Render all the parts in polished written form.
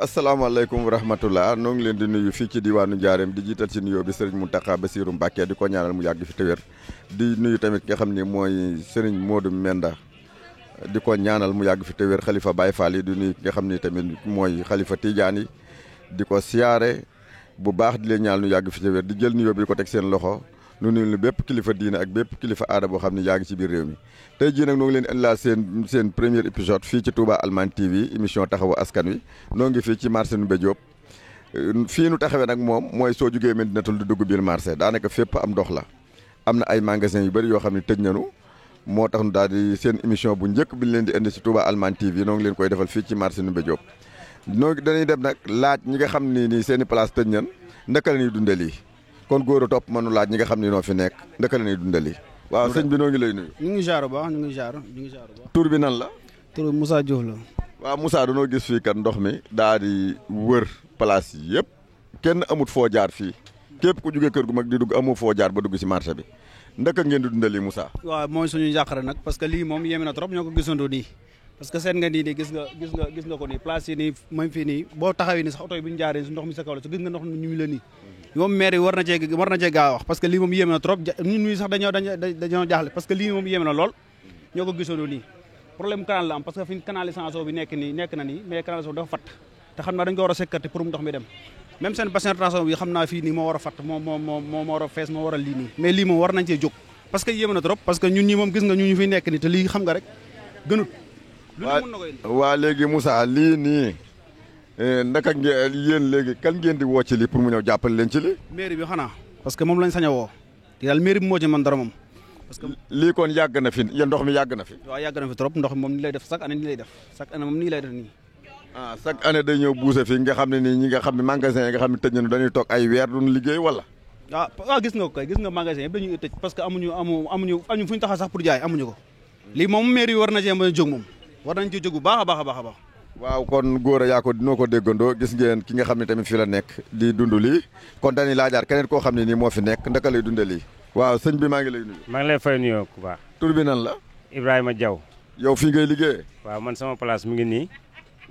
asalaamaaleykum wa rahmatullah noo ngi leen di nuyu fii ci diwaanu Njaareem di jiital ci nuyoo bi Serigne Mountakha Bassirou Mbacké di ko ñaanal mu yàgg fi te wér di nuyu tamit nga xam ni mooy Serigne Modou Menda di ko ñaanal mu yàgg fi te wér xalifa Baye Fall yi di nuyu nga xam ni tamit mooy xalifa Tidiane yi di ko siyaare bu baax di leen ñaanal ñu yàgg fi te wér di jël nuyoo bi di ko teg seen loxo nu nuyu bépp kilifa diina ak bépp kilifa aada boo xam ne yaa ngi ci biir réew mi tey jii nag noo ngi leen indilaa seen premier épisode fii ci Touba Allemagne TV émission taxawu askan wi noo ngi fii ci marché Ndoumbé Diop fii nu taxawee nag moom mooy soo jugee Médinatoul di dugg biir marché daanaka fépp am ndox la am na ay magasin yu bëri yoo xam ne tëj nañu moo tax nu daal di seen émission bu njëkk bi ñu leen di indi ci Touba Allemagne TV noo ngi leen koy defal fii ci marché Ndoumbé Diop noo dañuy dem nag laaj ñi nga xam ni nii seen i place tëj nañ ndaka la ñuy dundee lii kon góor a topp mënu laaj ñi nga xam ne noo fi nekk ndaka la ñuy dundal yi waaw sëñ bi noo ngi lay nuyu. ñu ngi jaar bu baax ñu ngi jaar tur bi nan la. tur bi Moussa Diouf la. waaw Moussa danoo gis fii kat ndox mi daal di wër place yi yëpp kenn amut foo jaar fii képp ku jugee kër gu mag di dugg amoo foo jaar ba dugg ci marché bi ndaka ngeen di dundal yi Moussa. waaw mooy suñu jàqare nag parce que lii moom yéeme na trop ñoo ko gisandoo nii parce que seet nga nii nii gis nga ko nii place yi nii moom fii nii boo taxawee nii sax oto yi bu ñu jaaree ndox mi sa kaw la su gis nga ndox mi ñu la nii moom maire yi war na cee gaaw wax parce que lii moom yéeme na trop ñun ñii sax dañoo jaaxle parce que lii moom yéeme na lool ñoo ko gisandoo nii problème canal la am parce que fi canalisation bi nekk na nii mais canalisation dafa fatt te xam naa dañ ko war a sécurité pour mu ndox mi dem même seen bassin de rétention bi xam naa fii nii moo war a fatt moo war a fees moo war a lii nii mais lii moom war nañ cee jóg parce que yéeme na trop parce que ñun ñi moom gis nga ñu fi nekk nii te lii xam nga rek gënut waa léegi Moussa lii nii ndaka ngeen yéen léegi kan ngeen di woo ci lii pour mu ñëw jàppale leen ci lii. mairie bi xanaa parce que moom lañ sañ a woo te daal mairie bi moo ci man dara moom. parce que lii kon yàgg na fi yéen ndox mi yàgg na fi. waaw yàgg na fi trop ndox mi moom nii lay def chaque année nii lay def chaque année moom nii lay def nii. ah chaque année day ñëw buuse fii nga xam ne nii ñi nga xam ne magasin yi nga xam ne tëj nañu dañuy toog ay weer duñu liggéey wala. waaw gis nga ko kay gis nga magasin yëpp dañuy tëj parce que amuñu fu ñu taxaw sax pour jaay amuñu ko lii moom mairie bi war na cee mën a jóg moom war nañ ci jóg bu baax a baax a baax. waaw kon góor a yaa ko dinoo ko déggandoo gis ngeen ki nga xam ne tamit fi la nekk di dund lii kon dañuy laajaat keneen koo xam ne nii moo fi nekk ndaka lay dundee lii. waaw sëñ bi maa ngi lay nuyu. maa ngi lay fay nuyoo ku baax. tur bi nan la. Ibrahima Diaw. yow fii ngay liggéeyee. waaw man sama place mu ngi nii.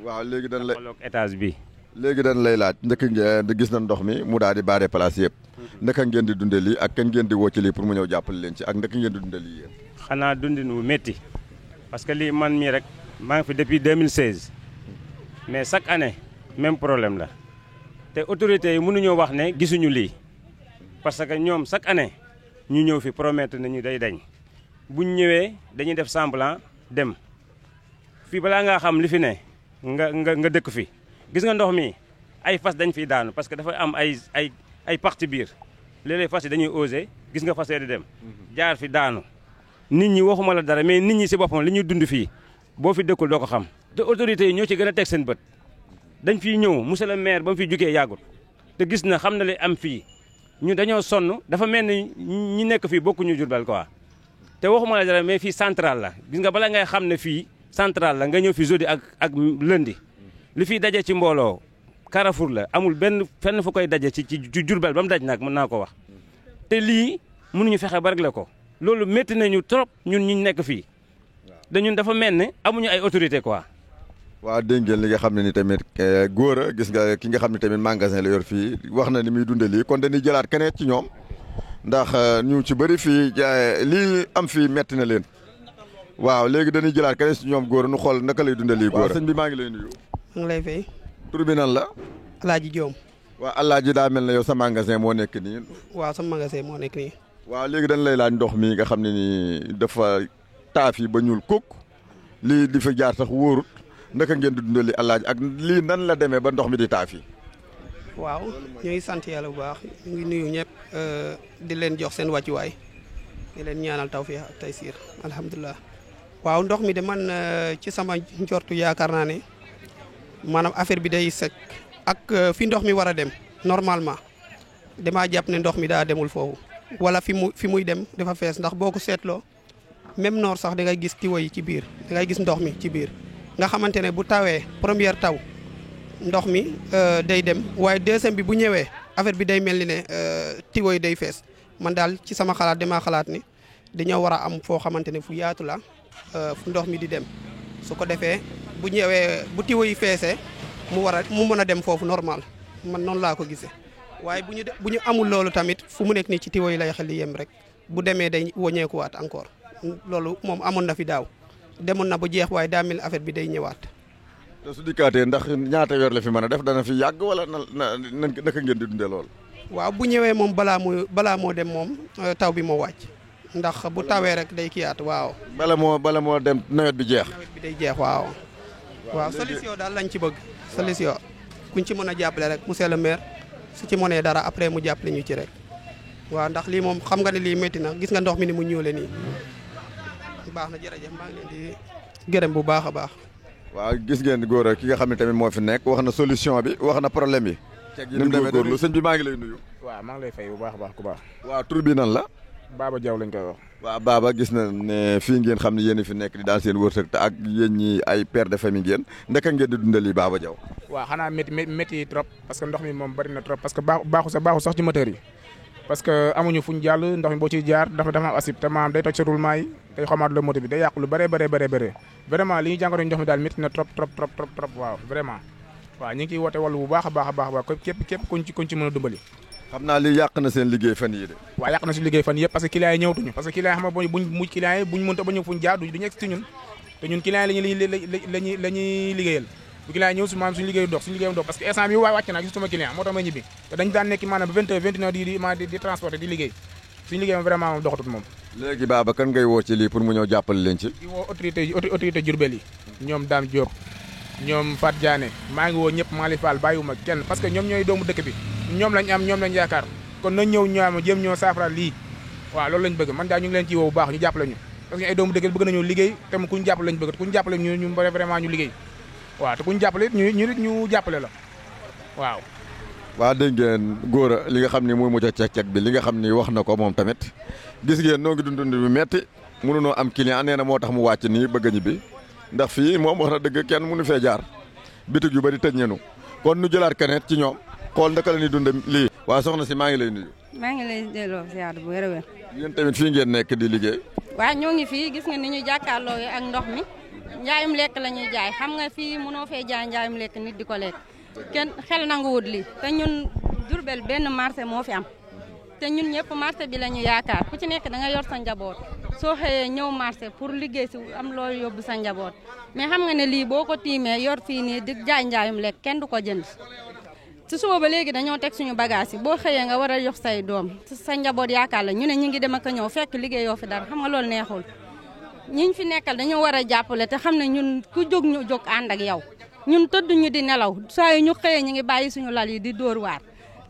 waaw léegi dañ lay étage bi. léegi dañ lay laaj ndaka ngeen di gis na ndox mi mu daal di baare place yëpp. ndaka ngeen di dundee lii ak kan ngeen di woo ci lii pour mu ñëw jàppale leen ci ak ndaka ngeen di dundee lii yéen. xanaa dundin wu métti parce que lii man mii rek maa ngi fi depuis 2016 mais chaque année même problème la te autorités yi mënuñoo wax ne gisuñu lii parce que ñoom chaque année ñu ñëw fi promettre nañu day dañ buñ ñëwee dañuy def semblant dem fii balaa ngaa xam li fi ne nga dëkk fi gis nga ndox mi ay fas dañ fiy daanu parce que dafa am ay pax ci biir léeg-léeg fas yi dañuy osé gis nga fas yi di dem jaar fi daanu nit ñi waxuma la dara mais nit ñi si boppam li ñuy dund fii boo fi dëkkul doo ko xam te autorités yi ñoo ci gën a teg seen bët dañ fiy ñëw monsieur le maire ba mu fiy jugee yàggul te gis na xam na li am fii ñu dañoo sonn dafa mel ni ñi nekk fii bokkuñu Jurbel quoi te waxuma la dara mais fii central la gis nga bala ngay xam ne fii central la nga ñëw fi jeudi ak lundi li fiy daje ci mbooloo Carrefour la amul benn fenn fu koy daje ci Jurbel ba mu daj nag mën naa ko wax te lii mënuñu fexe ba régler ko loolu métti nañu trop ñun ñu nekk fii dañun dafa mel ne amuñu ay autorité quoi. waaw dégg ngeen li nga xam ne ni tamit góor a gis nga ki nga xam ne tamit magasin la yor fii wax na ni muy dundee lii kon dañuy jëlaat keneen ci ñoom ndax ñu ci bëri fii lii am fii metti na leen waaw léegi dañuy jëlaat keneen ci ñoom góor nu xool naka lay dundee lii. góor a sëñ bi maa ngi lay nuyu. maa ngi lay fay. tur bi nan la. Alaaji Joom. waaw Alaaji daa mel ne yow sa magasin moo nekk nii. waaw sa magasin moo nekk nii. waaw léegi dañ lay laaj ndox mi nga xam ne nii dafa taaf yi ba ñuul kukk lii di fa jaar sax wóorut naka ngeen di dundal li Alaaji ak lii nan la demee ba ndox mi di taaf yi. waaw ñu ngi sant yàlla bu baax ñu ngi nuyu ñëpp di leen jox seen wàccuwaay di leen ñaanal tawfiix ak taysiir alhamdulilah. waaw ndox mi de man ci sama njortu yaakaar naa ne maanaam affaire bi day sec ak fi ndox mi war a dem normalement damaa jàpp ne ndox mi daa demul foofu wala fi muy dem dafa fees ndax boo ko seetloo même noor sax da ngay gis tiwo yi ci biir da ngay gis ndox mi ci biir nga xamante ne bu tawee première taw ndox mi day dem waaye deuxième bi bu ñëwee affaire bi day mel ni ne tiwo yi day fees man daal ci sama xalaat damaa xalaat ni dañoo war a am foo xamante ne fu yaatu la fu ndox mi di dem su ko defee bu ñëwee bu tiwo yi feesee mu mën a dem foofu normal man noonu laa ko gisee waaye bu ñu amul loolu tamit fu mu nekk nii ci tiwo yi lay xel di yem rek bu demee day wàññeekuwaat encore loolu moom amoon na fi daaw demoon na ba jeex waaye daa mel affaire bi day ñëwaat. te su dikkaatee ndax ñaata weer la fi mën a def dana fi yàgg wala naka ngeen di dundee lool. waaw bu ñëwee moom balaa moo dem moom taw bi moo wàcc ndax bu tawee rek day kiyaat waaw. bala moo dem nawet bi jeex. nawet bi day jeex waaw. waaw solution daal lañ ci bëgg. solution kuñ ci mën a jàppale rek monsieur le maire su ci mënee dara après mu jàppale ñu ci rek waaw ndax lii moom xam nga ne lii métti na gis nga ndox mi ni mu ñuule nii baax na jërëjëf maa ngi leen di gërëm bu baax a baax. waaw gis ngeen góor ki nga xam ne tamit moo fi nekk wax na solution bi wax na problème yi. ni mu demee góorlu sëñ bi maa ngi lay nuyu. waaw maa ngi lay fay bu baax a baax ku baax. waaw tur bi nan la. Baba Diaw lañ koy wax. waaw Baba gis na ne fii ngeen xam ne yéen fi nekk di daal seen wërsëg te ak yéen ñi ay père de famille ngeen ndaka ngeen di dundal yi Baba Diaw. waaw xanaa métti trop parce que ndox mi moom bari na trop parce que baaxu sax ci moteur yi parce que amuñu fuñ jàll ndox mi boo ciy jaar dafa am asib te maanaam day toj sa roulement yi day xomaat la moto bi day yàqu lu bëree vraiment li ñu jàngoro ndox mi daal métti na trop waaw vraiment waaw ñu ngi ciy woote wàllu bu baax a baax képp kuñ ci mën a dimbali. xam naa li yàq na seen liggéey fan yi de. waaw yàq na si liggéey fan yëpp parce que clients yi ñëwtuñu parce que clients yi xam nga buñ mënta ba ñëw fuñ jaar duñu egg ci ñun te ñun clients yi lañuy liggéeyal bu client ñëw su maanaam suñu liggéey dox parce que instant bi wàcc naa gisuma client moo tax may ñibbi te dañ daan nekk maanaam ba 20 heures 21 heures di transporter di liggéey suñu liggéey moom vraiment moom doxatut moom. léegi Baba kan ngay woo ci lii pour mu ñëw jàppale leen ci. di woo autorité Diourbel yi ñoom Dame Diop ñoom Fat Diané maa ngi woo ñëpp Mali Fall bàyyiwuma kenn parce que ñoom ñooy doomu dëkk bi ñoom lañ am ñoom lañ yaakaar kon nañ ñëw ñoom jéem ñoo saafara lii waaw loolu lañ bëgg man daal ñu ngi leen ci woo bu baax ñu jàppale ñu parce que ay doomu dëkk bi bëgg nañu liggéey te mu kuñ jàppale lañ bëgg kuñ jàppale ñu vraiment ñu liggéey waaw te kuñ jàppale ñu jàppale la waaw. waa dégg ngeen góor a li nga xam ne mooy mujj a cek bi li nga xam ni wax na ko moom tamit gis ngeen noo ngi dund bi metti mënunoo am client nee na moo tax mu wàcc nii bëgg a ñibbi ndax fii moom wax na dëgg kenn mënu fee jaar bitig yu bari tëj ñenu kon nu jëlaat kanet ci ñoom xool ndaka la ñuy dund lii. waa soxna si maa ngi lay nuyu. maa ngi lay delloo ziar bu wér a wér. yéen tamit fii ngeen nekk di liggéey. waaw ñoo ngi fii gis nga ni ñu jàkkaarloo ak ndox mi njaayum lekk la ñuy jaay xam nga fii mënoo fee jaay njaayum lekk nit di ko lekk kenn xel nanguwut lii te ñun Diourbel benn marché moo fi am te ñun ñëpp marché bi la ñu yaakaar ku ci nekk da nga yor sa njaboot soo xëyee ñëw marché pour liggéey si am loo yóbbu sa njaboot mais xam nga ne lii boo ko tiimee yor fii nii di jaay njaayum lekk kenn du ko jënd ci suba ba léegi dañoo teg suñu bagage yi boo xëyee nga war a jox say doom sa njaboot yaakaar la ñu ne ñu ngi dem ak a ñëw fekk liggéeyoo fi dara xam nga loolu neexul ñiñ fi nekkal dañoo war a jàppale te xam ne ñun ku jóg ñu jóg ànd ak yow ñun tëdduñu di nelaw saa yu ñu xëyee ñu ngi bàyyi suñu lal yi di dóor waar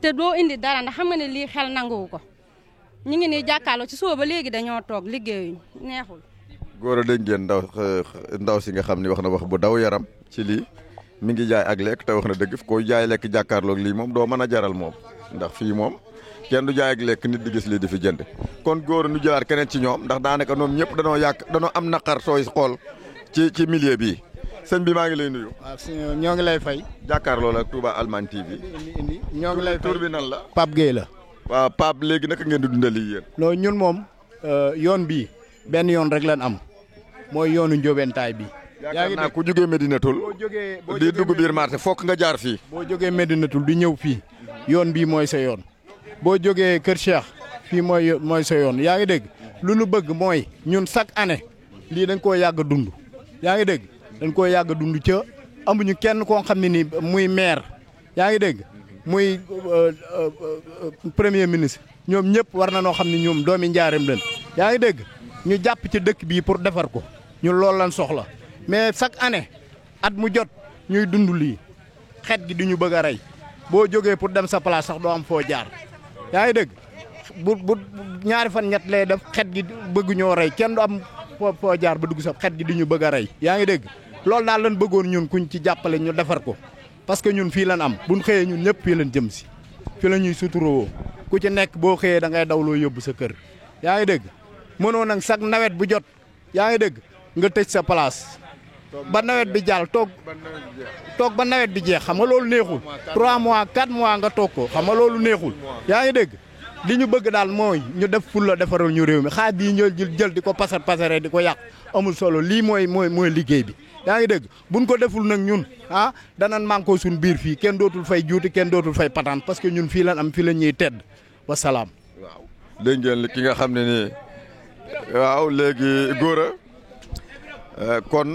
te doo indi dara ndax xam nga ne lii xel nanguwu ko ñu ngi nii jàkkaarloo ci suba ba léegi dañoo toog liggéeyuñ neexul. góor a dégg ngeen ndaw si nga xam ni wax na wax bu daw yaram ci lii mi ngi jaay ak lekk te wax na dëgg ko jaay lekk jàkkaarloog lii moom doo mën a jaral moom ndax fii moom kenn du jaay ak lekk nit di gis lii di fi jënd kon góor nu jëlaat keneen ci ñoom ndax daanaka ñoom ñëpp danoo am naqar sooy xool ci milieu bii sëñ bi maa ngi lay nuyu. waaw ñoo ngi lay fay. jàkkaarloo la Touba Allemagne TV. ñoo ngi lay fay tur bi nan la. Pape Gueye la. waaw Pape léegi naka ngeen di dundal lii yéen. loolu ñun moom yoon bii benn yoon rek lan am mooy yoonu Ndiobentaay bi. yaa ngi ku jógee Medinatul di dugg biir marché fokk nga jaar fii. boo jógee Medinatul di ñëw fii yoon bii mooy sa yoon boo jógee Kër Cheikh fii mooy sa yoon yaa ngi dégg lu nu bëgg mooy ñun chaque année lii dañ koo yàgg dund yaa ngi dégg dañ koo yàgg dund ca amuñu kenn koo xam ne ni muy maire yaa ngi dégg muy premier ministre ñoom ñëpp war na noo xam ne ñoom doomi njaareem leen yaa ngi dégg ñu jàpp ci dëkk bii pour defar ko ñun loolu lan soxla mais chaque année at mu jot ñuy dund lii xet gi di ñu bëgg a rey boo jógee pour dem sa place sax doo am foo jaar yaa ngi dégg bu ñaari fan ñett lay def xet gi bëgg ñoo rey kenn du am foo jaar ba dugg sa xet gi di ñu bëgg a rey yaa ngi dégg loolu daal lan bëggoon ñun kuñ ci jàppale ñu defar ko parce que ñun fii lan am buñ xëyee ñun ñëpp fii lan jëm si fii la ñuy suturoo ku ci nekk boo xëyee da ngay dawloo yóbbu sa kër yaa ngi dégg mënoo nag sax nawet bu jot yaa ngi dégg nga tëj sa place ba nawet bi jàll toog ba nawet bi jeex xam nga loolu neexul 3 mois 4 mois nga toog ko xam nga loolu neexul yaa ngi dégg li ñu bëgg daal mooy ñu def fulla defaral ñu réew mi xaalis bii ñoo jël di ko pasare di ko yàq amul solo lii mooy liggéey bi yaa ngi dégg buñ ko deful nag ñun danan manko suñ biir fii kenn dootul fay juuti kenn dootul fay patente parce que ñun fii lan am fii la ñuy tedd wasalaam. waaw dégg ngeen ki nga xam ne nii waaw léegi góora kon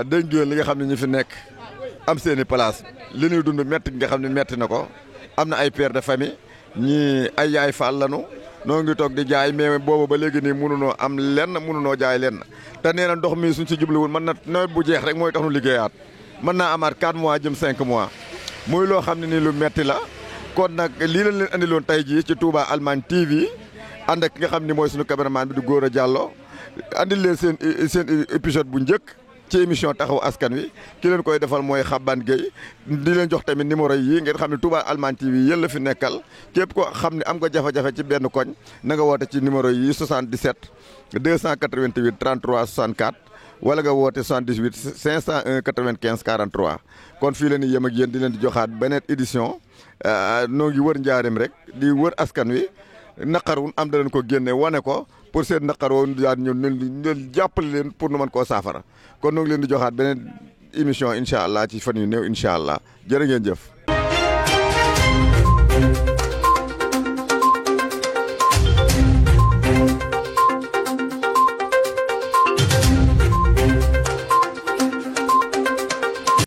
dégg ngeen li nga xam ne ñu fi nekk am seeni place li ñuy dund metti nga xam ne metti na ko am na ay père de famille ñii ay yaay faal lanu noo ngi toog di jaay mais boobu ba léegi nii mënunoo am lenn mënunoo jaay lenn te nee na ndox mi suñ si jubluwul mën na nawet bu jeex rek mooy tax nu liggéeyaat mën naa amaat 4 mois jëm 5 mois muy loo xam ne nii lu metti la kon nag lii lañ leen andiloon tey jii ci Touba Allemagne TV ànd ak ki nga xam ne mooy suñu cameraman bi di Gora Diallo andil leen seen épisode bu njëkk ci émission taxawu askan wi ki leen koy defal mooy Xaban Gueye di leen jox tamit numéro yi ngeen xam ne Touba Allemagne TV yéen la fi nekkal képp ko xam ne am nga jafe-jafe ci benn koñ na nga woote ci numéro yi 77 288 33 64 wala nga woote 78 501 95 43 kon fii la ñuy yem ak yéen di leen di joxaat beneen édition noo ngi wër njaareem rek di wër askan wi naqarun am da leen ko génne wane ko pour seen naqar woon daan ñu jàppale leen pour nu mën koo saafara kon noo ngi leen di joxaat beneen émission incha allah ci fan yu néew incha allah jërë ngeen jëf.